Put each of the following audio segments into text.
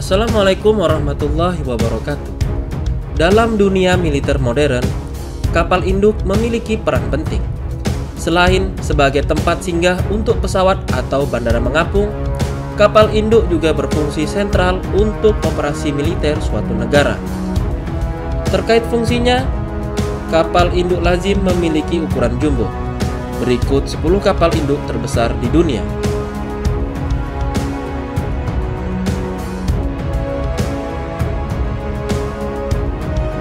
Assalamualaikum warahmatullahi wabarakatuh. Dalam dunia militer modern, kapal induk memiliki peran penting. Selain sebagai tempat singgah untuk pesawat atau bandara mengapung, kapal induk juga berfungsi sentral untuk operasi militer suatu negara. Terkait fungsinya, kapal induk lazim memiliki ukuran jumbo. Berikut 10 kapal induk terbesar di dunia.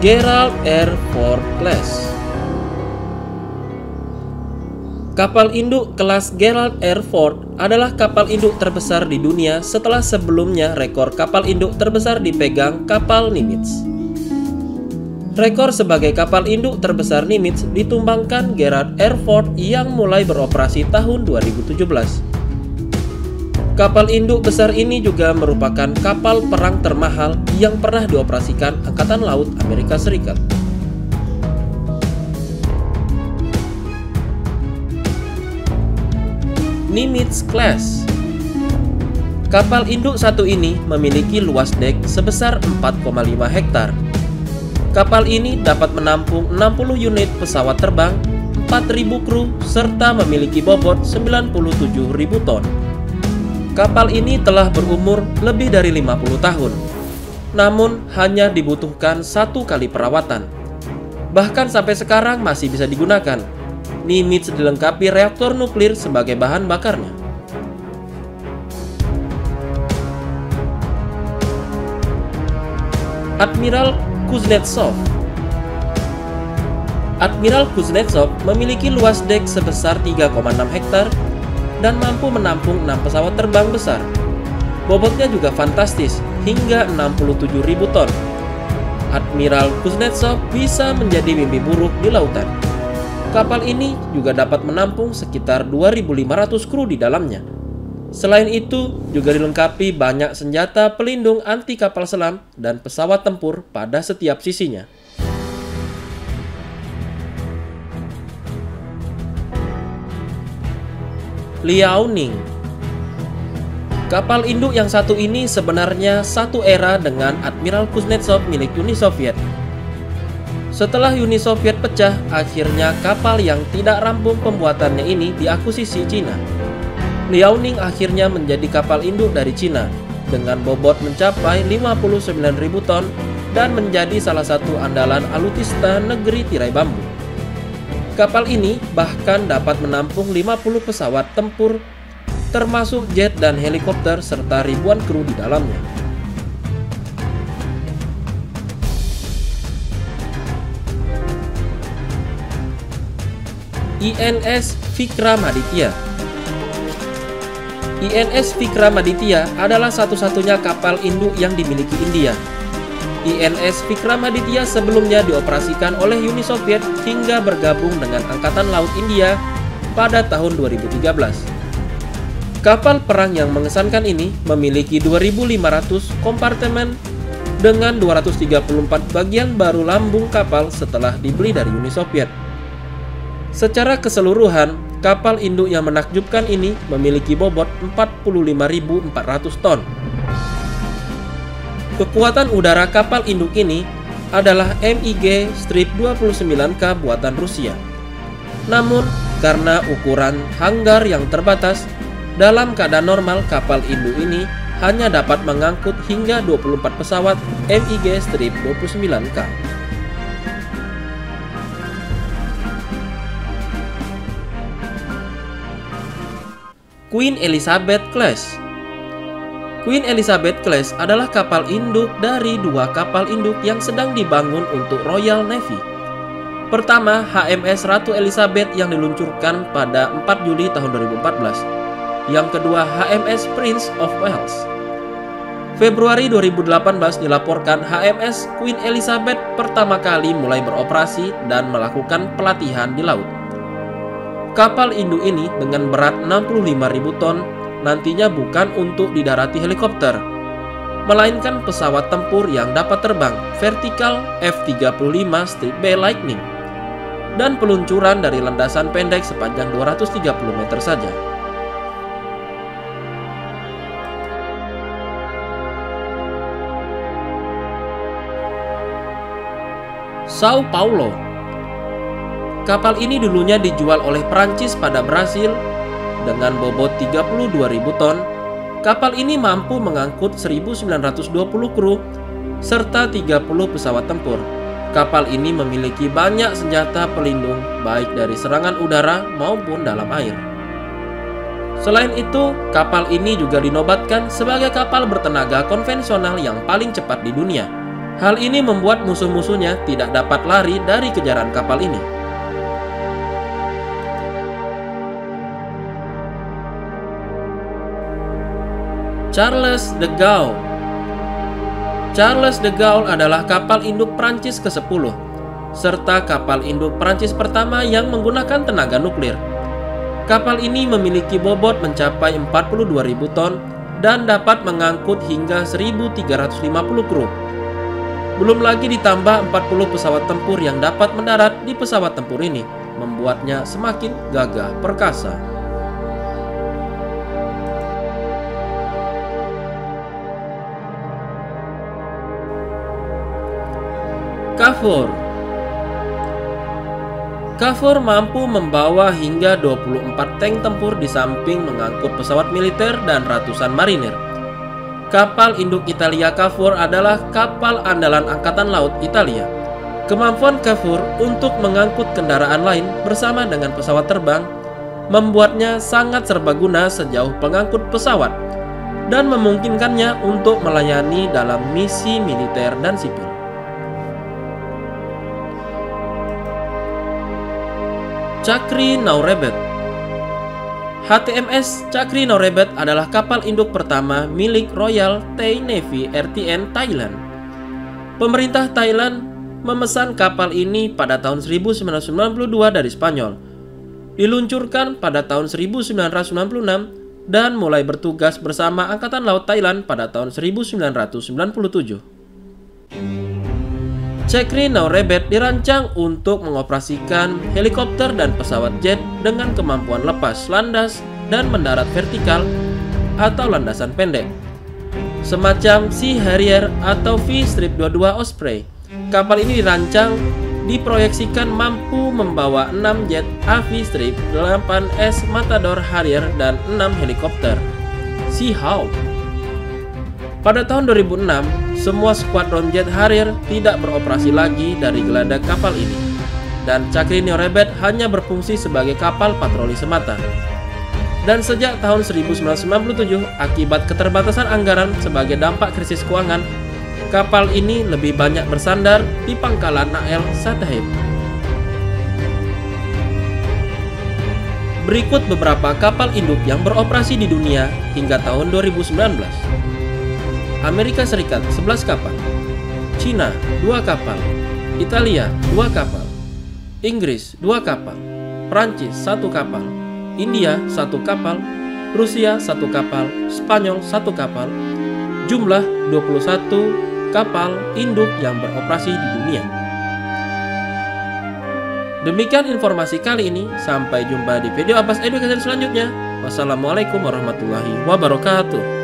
Gerald R. Ford Class. Kapal induk kelas Gerald R. Ford adalah kapal induk terbesar di dunia setelah sebelumnya rekor kapal induk terbesar dipegang kapal Nimitz. Rekor sebagai kapal induk terbesar Nimitz ditumbangkan Gerald R. Ford yang mulai beroperasi tahun 2017. Kapal induk besar ini juga merupakan kapal perang termahal yang pernah dioperasikan Angkatan Laut Amerika Serikat. Nimitz Class. Kapal induk satu ini memiliki luas dek sebesar 4,5 hektar. Kapal ini dapat menampung 60 unit pesawat terbang, 4.000 kru, serta memiliki bobot 97.000 ton. Kapal ini telah berumur lebih dari 50 tahun, namun hanya dibutuhkan 1 kali perawatan. Bahkan sampai sekarang masih bisa digunakan. Nimitz dilengkapi reaktor nuklir sebagai bahan bakarnya. Admiral Kuznetsov. Admiral Kuznetsov memiliki luas dek sebesar 3,6 hektar dan mampu menampung 6 pesawat terbang besar. Bobotnya juga fantastis, hingga 67.000 ton. Admiral Kuznetsov bisa menjadi mimpi buruk di lautan. Kapal ini juga dapat menampung sekitar 2.500 kru di dalamnya. Selain itu, juga dilengkapi banyak senjata pelindung anti kapal selam dan pesawat tempur pada setiap sisinya. Liaoning. Kapal induk yang satu ini sebenarnya satu era dengan Admiral Kuznetsov milik Uni Soviet. Setelah Uni Soviet pecah, akhirnya kapal yang tidak rampung pembuatannya ini diakuisisi Cina. Liaoning akhirnya menjadi kapal induk dari Cina dengan bobot mencapai 59.000 ton dan menjadi salah satu andalan alutista negeri tirai bambu. Kapal ini bahkan dapat menampung 50 pesawat tempur, termasuk jet dan helikopter serta ribuan kru di dalamnya. INS Vikramaditya. INS Vikramaditya adalah satu-satunya kapal induk yang dimiliki India. INS Vikramaditya sebelumnya dioperasikan oleh Uni Soviet hingga bergabung dengan Angkatan Laut India pada tahun 2013. Kapal perang yang mengesankan ini memiliki 2.500 kompartemen dengan 234 bagian baru lambung kapal setelah dibeli dari Uni Soviet. Secara keseluruhan, kapal induk yang menakjubkan ini memiliki bobot 45.400 ton. Kekuatan udara kapal induk ini adalah MiG-29K buatan Rusia. Namun, karena ukuran hanggar yang terbatas, dalam keadaan normal kapal induk ini hanya dapat mengangkut hingga 24 pesawat MiG-29K. Queen Elizabeth Class. Queen Elizabeth Class adalah kapal induk dari 2 kapal induk yang sedang dibangun untuk Royal Navy. Pertama, HMS Ratu Elizabeth yang diluncurkan pada 4 Juli tahun 2014. Yang kedua, HMS Prince of Wales. Februari 2018 dilaporkan HMS Queen Elizabeth pertama kali mulai beroperasi dan melakukan pelatihan di laut. Kapal induk ini dengan berat 65.000 ton nantinya bukan untuk didarati helikopter, melainkan pesawat tempur yang dapat terbang vertikal F-35 Strike B Lightning dan peluncuran dari landasan pendek sepanjang 230 meter saja. Sao Paulo. Kapal ini dulunya dijual oleh Prancis pada Brasil dengan bobot 32.000 ton. Kapal ini mampu mengangkut 1.920 kru serta 30 pesawat tempur. Kapal ini memiliki banyak senjata pelindung baik dari serangan udara maupun dalam air. Selain itu, kapal ini juga dinobatkan sebagai kapal bertenaga konvensional yang paling cepat di dunia. Hal ini membuat musuh-musuhnya tidak dapat lari dari kejaran kapal ini. Charles de Gaulle. Charles de Gaulle adalah kapal induk Prancis ke-10, serta kapal induk Prancis pertama yang menggunakan tenaga nuklir. Kapal ini memiliki bobot mencapai 42.000 ton dan dapat mengangkut hingga 1.350 kru. Belum lagi ditambah 40 pesawat tempur yang dapat mendarat di pesawat tempur ini, membuatnya semakin gagah perkasa. KFOR mampu membawa hingga 24 tank tempur di samping mengangkut pesawat militer dan ratusan marinir. Kapal induk Italia KFOR adalah kapal andalan Angkatan Laut Italia. Kemampuan KFOR untuk mengangkut kendaraan lain bersama dengan pesawat terbang membuatnya sangat serbaguna sejauh pengangkut pesawat dan memungkinkannya untuk melayani dalam misi militer dan sipil. Chakri Naurebet. HTMS Chakri Naurebet adalah kapal induk pertama milik Royal Thai Navy RTN Thailand. Pemerintah Thailand memesan kapal ini pada tahun 1992 dari Spanyol, diluncurkan pada tahun 1996 dan mulai bertugas bersama Angkatan Laut Thailand pada tahun 1997. Chakri Naurebet dirancang untuk mengoperasikan helikopter dan pesawat jet dengan kemampuan lepas, landas, dan mendarat vertikal atau landasan pendek, semacam Sea Harrier atau V-22 Osprey. Kapal ini dirancang diproyeksikan mampu membawa 6 jet AV-8 S Matador Harrier dan 6 helikopter Sea Hawk. Pada tahun 2006, semua skuadron jet Harrier tidak beroperasi lagi dari geladak kapal ini, dan Chakri Naurebet hanya berfungsi sebagai kapal patroli semata. Dan sejak tahun 1997, akibat keterbatasan anggaran sebagai dampak krisis keuangan, kapal ini lebih banyak bersandar di pangkalan AL Sattahep. Berikut beberapa kapal induk yang beroperasi di dunia hingga tahun 2019. Amerika Serikat 11 kapal, Cina 2 kapal, Italia 2 kapal, Inggris 2 kapal, Prancis 1 kapal, India 1 kapal, Rusia 1 kapal, Spanyol 1 kapal. Jumlah 21 kapal induk yang beroperasi di dunia. Demikian informasi kali ini, sampai jumpa di video Abbas Education selanjutnya. Wassalamualaikum warahmatullahi wabarakatuh.